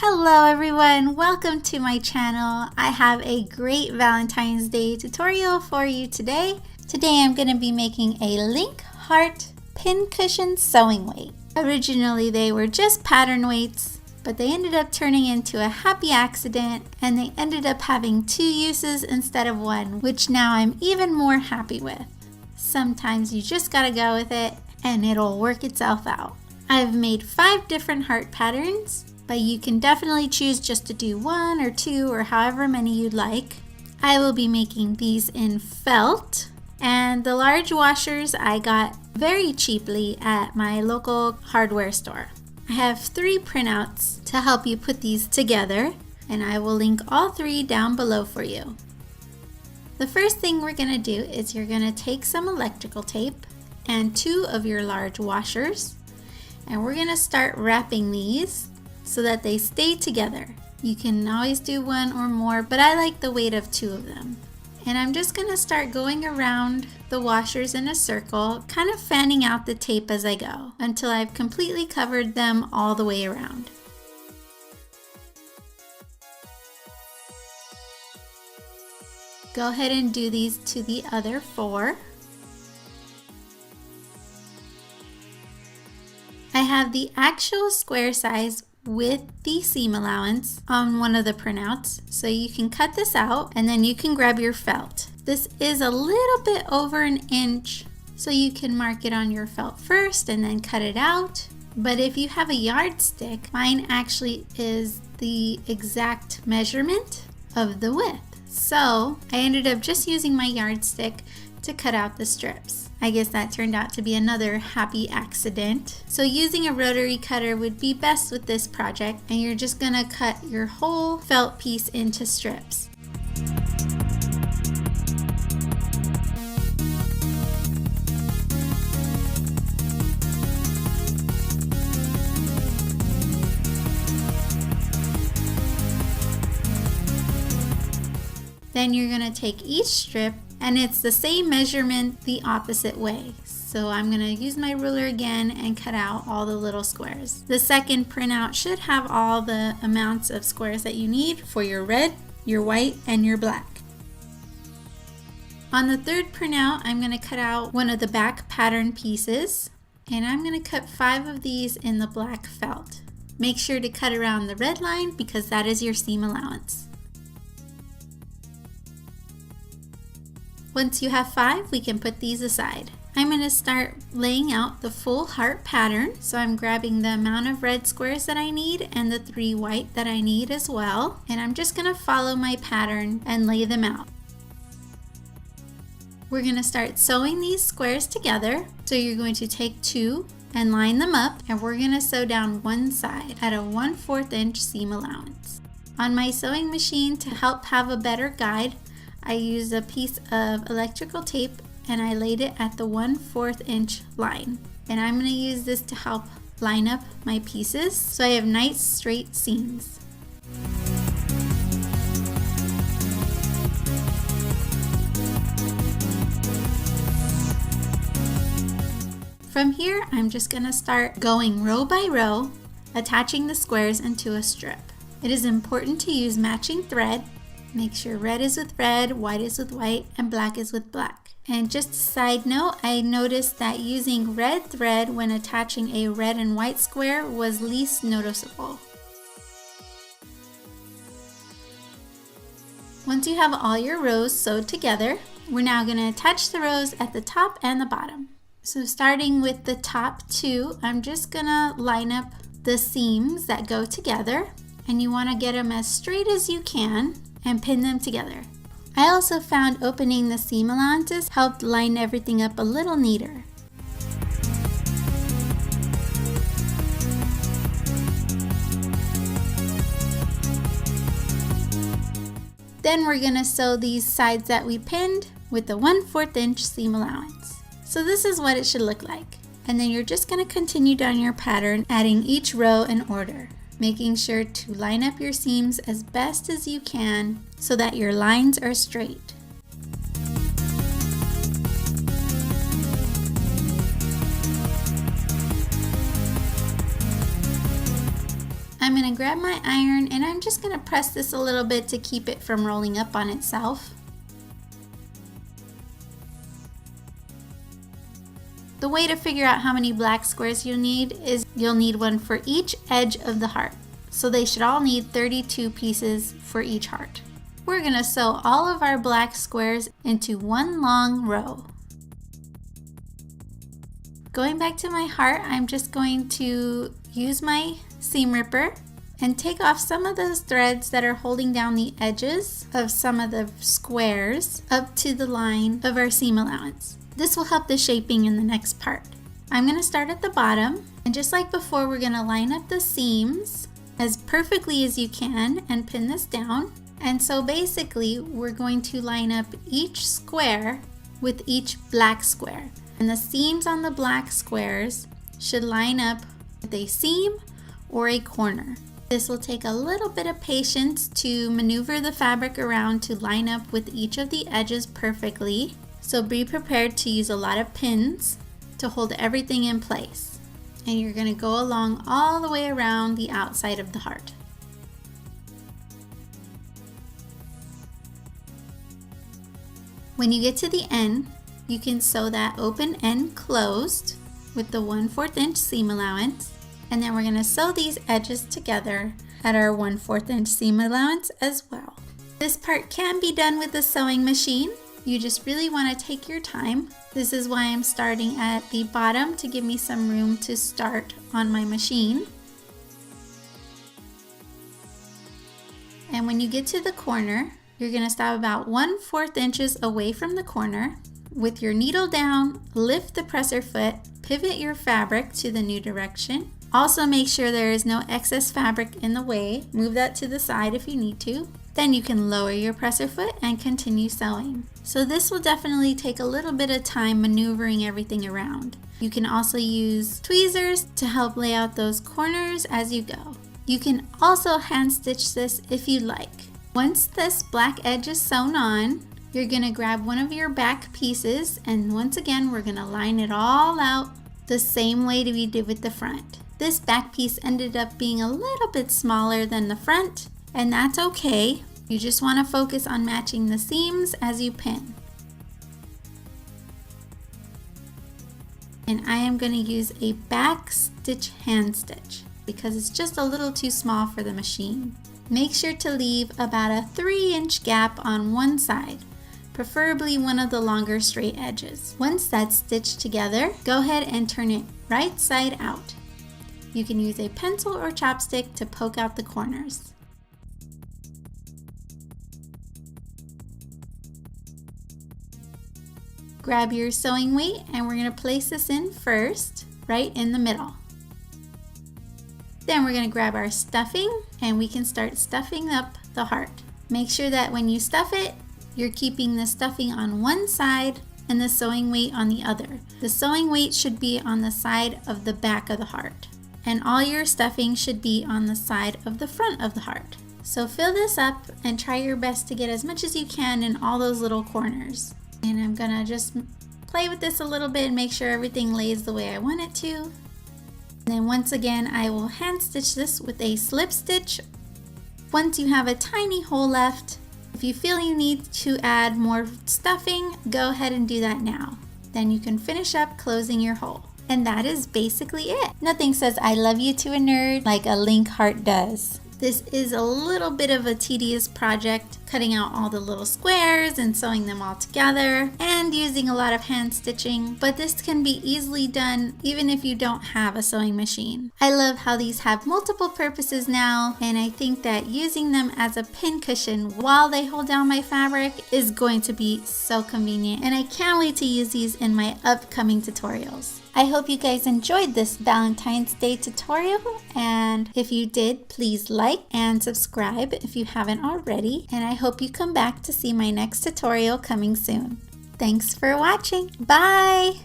Hello everyone, welcome to my channel. I have a great Valentine's Day tutorial for you today. Today I'm going to be making a link heart pincushion sewing weight. Originally they were just pattern weights, but they ended up turning into a happy accident and they ended up having 2 uses instead of 1, which now I'm even more happy with. Sometimes you just gotta go with it and it'll work itself out. I've made 5 different heart patterns, but you can definitely choose just to do 1 or 2 or however many you'd like. I will be making these in felt, and the large washers I got very cheaply at my local hardware store. I have 3 printouts to help you put these together, and I will link all 3 down below for you. The first thing we're going to do is you're going to take some electrical tape and 2 of your large washers, and we're going to start wrapping these so that they stay together. You can always do 1 or more, but I like the weight of 2 of them. And I'm just going to start going around the washers in a circle, kind of fanning out the tape as I go until I've completely covered them all the way around. Go ahead and do these to the other 4. I have the actual square size with the seam allowance on one of the printouts, so you can cut this out and then you can grab your felt. This is a little bit over 1 inch, so you can mark it on your felt first and then cut it out. But if you have a yardstick, mine actually is the exact measurement of the width. So I ended up just using my yardstick to cut out the strips. I guess that turned out to be another happy accident. So using a rotary cutter would be best with this project, and you're just gonna cut your whole felt piece into strips. Then you're gonna take each strip, and it's the same measurement the opposite way. So I'm gonna use my ruler again and cut out all the little squares. The second printout should have all the amounts of squares that you need for your red, your white, and your black. On the third printout, I'm gonna cut out one of the back pattern pieces, and I'm gonna cut 5 of these in the black felt. Make sure to cut around the red line because that is your seam allowance. Once you have 5, we can put these aside. I'm going to start laying out the full heart pattern. So I'm grabbing the amount of red squares that I need and the 3 white that I need as well. And I'm just going to follow my pattern and lay them out. We're going to start sewing these squares together. So you're going to take 2 and line them up, and we're going to sew down one side at a 1/4 inch seam allowance. On my sewing machine, to help have a better guide, I used a piece of electrical tape and I laid it at the 1/4 inch line. And I'm going to use this to help line up my pieces so I have nice straight seams. From here, I'm just going to start going row by row, attaching the squares into a strip. It is important to use matching thread. Make sure red is with red, white is with white, and black is with black. And just a side note, I noticed that using red thread when attaching a red and white square was least noticeable. Once you have all your rows sewed together, we're now going to attach the rows at the top and the bottom. So starting with the top 2, I'm just going to line up the seams that go together, and you want to get them as straight as you can and pin them together. I also found opening the seam allowances helped line everything up a little neater. Then we're going to sew these sides that we pinned with the 1/4 inch seam allowance. So this is what it should look like. And then you're just going to continue down your pattern, adding each row in order, making sure to line up your seams as best as you can so that your lines are straight. I'm going to grab my iron and I'm just going to press this a little bit to keep it from rolling up on itself. The way to figure out how many black squares you'll need is you'll need one for each edge of the heart. So they should all need 32 pieces for each heart. We're going to sew all of our black squares into one long row. Going back to my heart, I'm just going to use my seam ripper and take off some of those threads that are holding down the edges of some of the squares up to the line of our seam allowance. This will help the shaping in the next part. I'm going to start at the bottom, and just like before, we're going to line up the seams as perfectly as you can and pin this down. And so basically, we're going to line up each square with each black square. And the seams on the black squares should line up with a seam or a corner. This will take a little bit of patience to maneuver the fabric around to line up with each of the edges perfectly. So be prepared to use a lot of pins to hold everything in place. And you're going to go along all the way around the outside of the heart. When you get to the end, you can sew that open end closed with the 1/4 inch seam allowance. And then we're going to sew these edges together at our 1/4 inch seam allowance as well. This part can be done with the sewing machine. You just really want to take your time. This is why I'm starting at the bottom to give me some room to start on my machine. And when you get to the corner, you're going to stop about 1/4 inches away from the corner. With your needle down, lift the presser foot, pivot your fabric to the new direction. Also make sure there is no excess fabric in the way. Move that to the side if you need to. Then you can lower your presser foot and continue sewing. So this will definitely take a little bit of time maneuvering everything around. You can also use tweezers to help lay out those corners as you go. You can also hand stitch this if you like. Once this black edge is sewn on, you're going to grab one of your back pieces, and once again we're going to line it all out the same way that we did with the front. This back piece ended up being a little bit smaller than the front, and that's okay. You just want to focus on matching the seams as you pin. And I am going to use a back stitch hand stitch because it's just a little too small for the machine. Make sure to leave about a 3-inch gap on one side, preferably one of the longer straight edges. Once that's stitched together, go ahead and turn it right side out. You can use a pencil or chopstick to poke out the corners. Grab your sewing weight and we're going to place this in first, right in the middle. Then we're going to grab our stuffing and we can start stuffing up the heart. Make sure that when you stuff it, you're keeping the stuffing on one side and the sewing weight on the other. The sewing weight should be on the side of the back of the heart, and all your stuffing should be on the side of the front of the heart. So fill this up and try your best to get as much as you can in all those little corners. And I'm gonna just play with this a little bit and make sure everything lays the way I want it to. And then once again, I will hand stitch this with a slip stitch. Once you have a tiny hole left, if you feel you need to add more stuffing, go ahead and do that now. Then you can finish up closing your hole. And that is basically it. Nothing says I love you to a nerd like a link heart does. This is a little bit of a tedious project, cutting out all the little squares and sewing them all together and using a lot of hand stitching, but this can be easily done even if you don't have a sewing machine. I love how these have multiple purposes now, and I think that using them as a pin cushion while they hold down my fabric is going to be so convenient, and I can't wait to use these in my upcoming tutorials. I hope you guys enjoyed this Valentine's Day tutorial, and if you did, please like and subscribe if you haven't already, and I hope you come back to see my next tutorial coming soon. Thanks for watching. Bye!